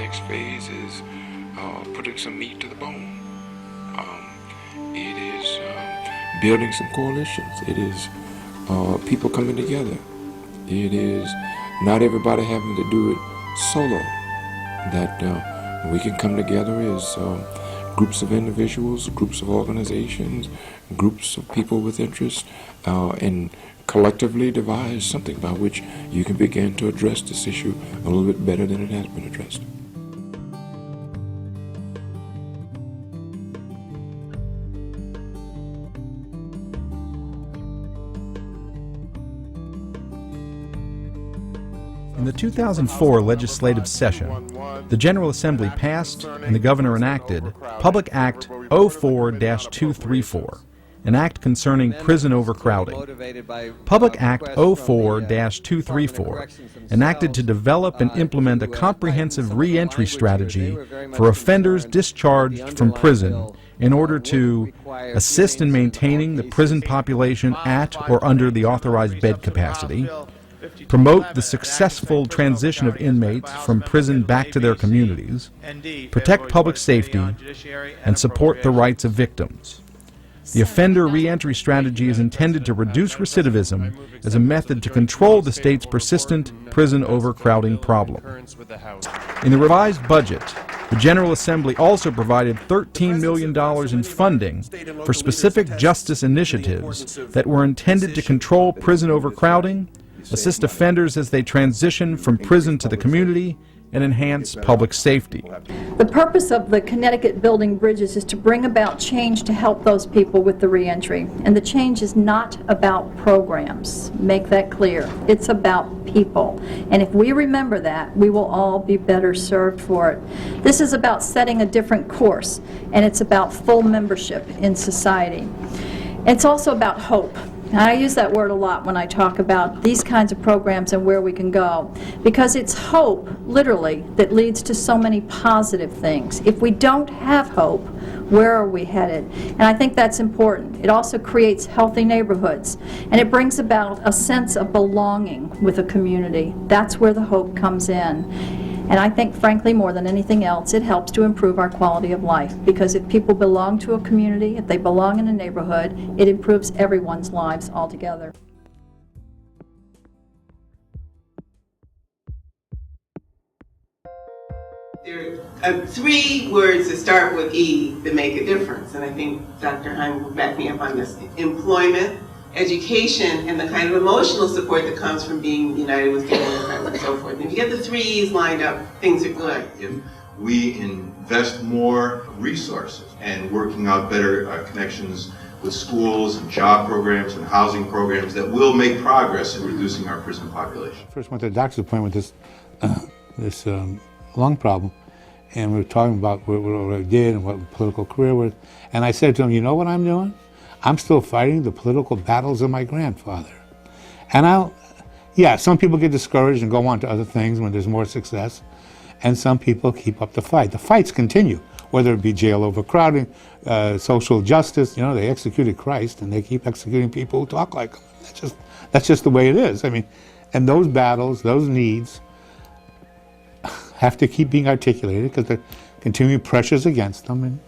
next phase is putting some meat to the bone. It is building some coalitions. It is people coming together. It is not everybody having to do it solo. That we can come together as groups of individuals, groups of organizations, groups of people with interest, and collectively devise something by which you can begin to address this issue a little bit better than it has been addressed. In the 2004 legislative session, the General Assembly passed and the Governor enacted Public Act 04-234, an act concerning prison overcrowding. Public Act 04-234 enacted to develop and implement a comprehensive reentry strategy for offenders discharged from prison in order to assist in maintaining the prison population at or under the authorized bed capacity, promote the successful transition of inmates from prison back to their communities, protect public safety, and support the rights of victims. The offender reentry strategy is intended to reduce recidivism as a method to control the state's persistent prison overcrowding problem. In the revised budget, the General Assembly also provided $13 million in funding for specific justice initiatives that were intended to control prison overcrowding, assist offenders as they transition from prison to the community, and enhance public safety. The purpose of the Connecticut Building Bridges is to bring about change to help those people with the reentry. And the change is not about programs. Make that clear. It's about people. And if we remember that, we will all be better served for it. This is about setting a different course, and it's about full membership in society. It's also about hope. And I use that word a lot when I talk about these kinds of programs and where we can go, because it's hope, literally, that leads to so many positive things. If we don't have hope, where are we headed? And I think that's important. It also creates healthy neighborhoods, and it brings about a sense of belonging with a community. That's where the hope comes in. And I think, frankly, more than anything else, it helps to improve our quality of life. Because if people belong to a community, if they belong in a neighborhood, it improves everyone's lives altogether. There are three words that start with E that make a difference. And I think Dr. Heim will back me up on this. Employment, education, and the kind of emotional support that comes from being united with family and so forth. And if you get the three E's lined up, things are good. If we invest more resources and working out better connections with schools and job programs and housing programs, that will make progress in reducing our prison population. First went to the doctor's appointment with this lung problem, and we were talking about what I did and what political career was, and I said to him, you know what I'm doing? I'm still fighting the political battles of my grandfather. And some people get discouraged and go on to other things when there's more success, and some people keep up the fight. The fights continue, whether it be jail overcrowding, social justice. You know, they executed Christ, and they keep executing people who talk like him. That's just the way it is. I mean, and those battles, those needs, have to keep being articulated because there are continuing pressures against them, and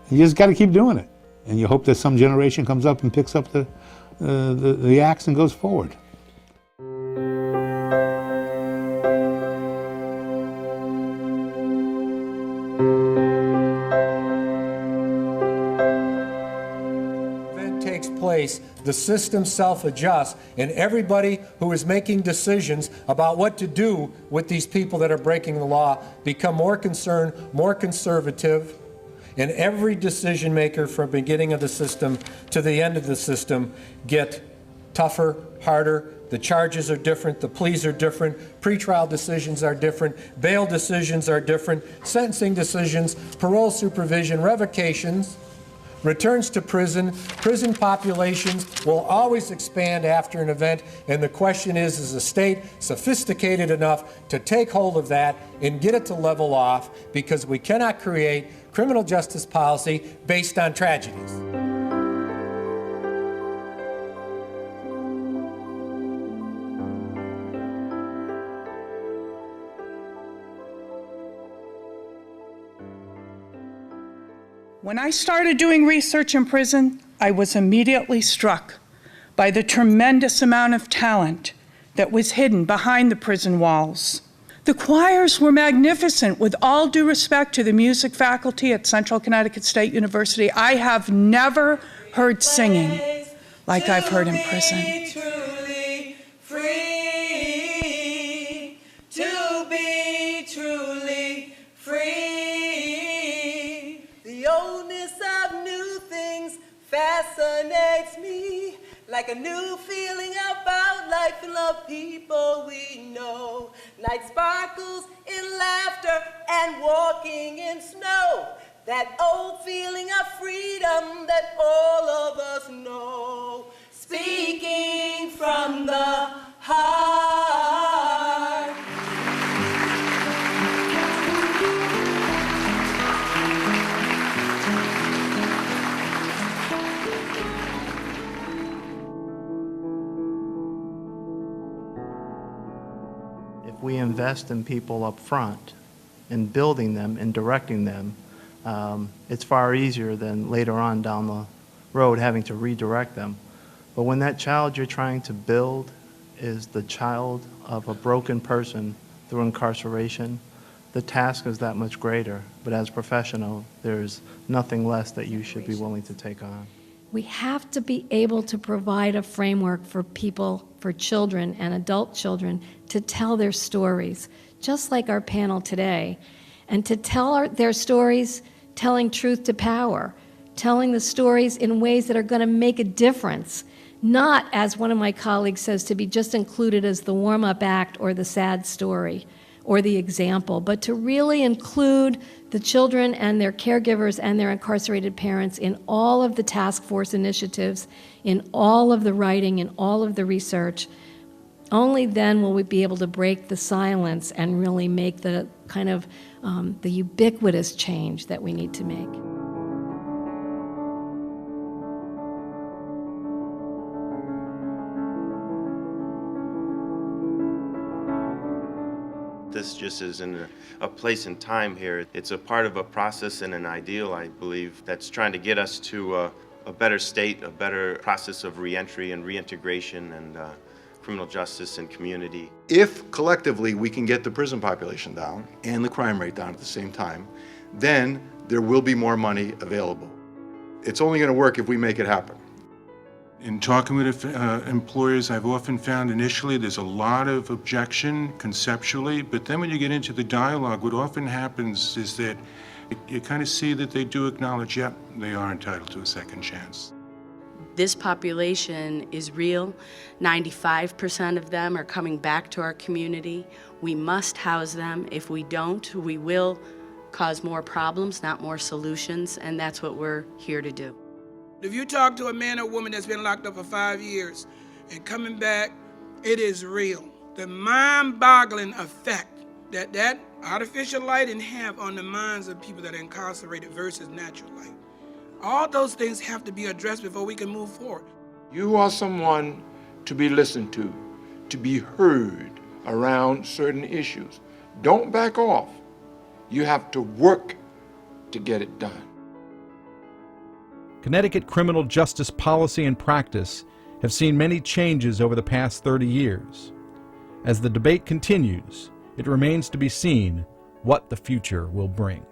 you just got to keep doing it. And you hope that some generation comes up and picks up the axe and goes forward. Event takes place, the system self-adjusts, and everybody who is making decisions about what to do with these people that are breaking the law become more concerned, more conservative. And every decision maker from the beginning of the system to the end of the system get tougher, harder. The charges are different, the pleas are different, pretrial decisions are different, bail decisions are different, sentencing decisions, parole supervision, revocations, returns to prison. Prison populations will always expand after an event, and the question is the state sophisticated enough to take hold of that and get it to level off, because we cannot create criminal justice policy based on tragedies. When I started doing research in prison, I was immediately struck by the tremendous amount of talent that was hidden behind the prison walls. The choirs were magnificent. With all due respect to the music faculty at Central Connecticut State University, I have never heard singing like I've heard in prison. Truly free, to be truly free. The oldness of new things fascinates me, like a new feeling about life and love people we know. Night sparkles in laughter and walking in snow. That old feeling of freedom that all of us know. Speaking from the heart. If we invest in people up front, in building them and directing them, it's far easier than later on down the road having to redirect them. But when that child you're trying to build is the child of a broken person through incarceration, the task is that much greater. But as a professional, there's nothing less that you should be willing to take on. We have to be able to provide a framework for people, for children and adult children, to tell their stories, just like our panel today, and to tell their stories telling truth to power, telling the stories in ways that are going to make a difference, not, as one of my colleagues says, to be just included as the warm-up act or the sad story or the example, but to really include the children and their caregivers and their incarcerated parents in all of the task force initiatives, in all of the writing, in all of the research. Only then will we be able to break the silence and really make the kind of the ubiquitous change that we need to make. This just isn't a place and time here. It's a part of a process and an ideal, I believe, that's trying to get us to a better state, a better process of reentry and reintegration and criminal justice and community. If collectively we can get the prison population down and the crime rate down at the same time, then there will be more money available. It's only going to work if we make it happen. In talking with employers, I've often found initially there's a lot of objection conceptually, but then when you get into the dialogue, what often happens is that you kind of see that they do acknowledge, yep, they are entitled to a second chance. This population is real. 95% of them are coming back to our community. We must house them. If we don't, we will cause more problems, not more solutions, and that's what we're here to do. If you talk to a man or woman that's been locked up for 5 years and coming back, it is real. The mind-boggling effect that artificial lighting have on the minds of people that are incarcerated versus natural light. All those things have to be addressed before we can move forward. You are someone to be listened to be heard around certain issues. Don't back off. You have to work to get it done. Connecticut criminal justice policy and practice have seen many changes over the past 30 years. As the debate continues, it remains to be seen what the future will bring.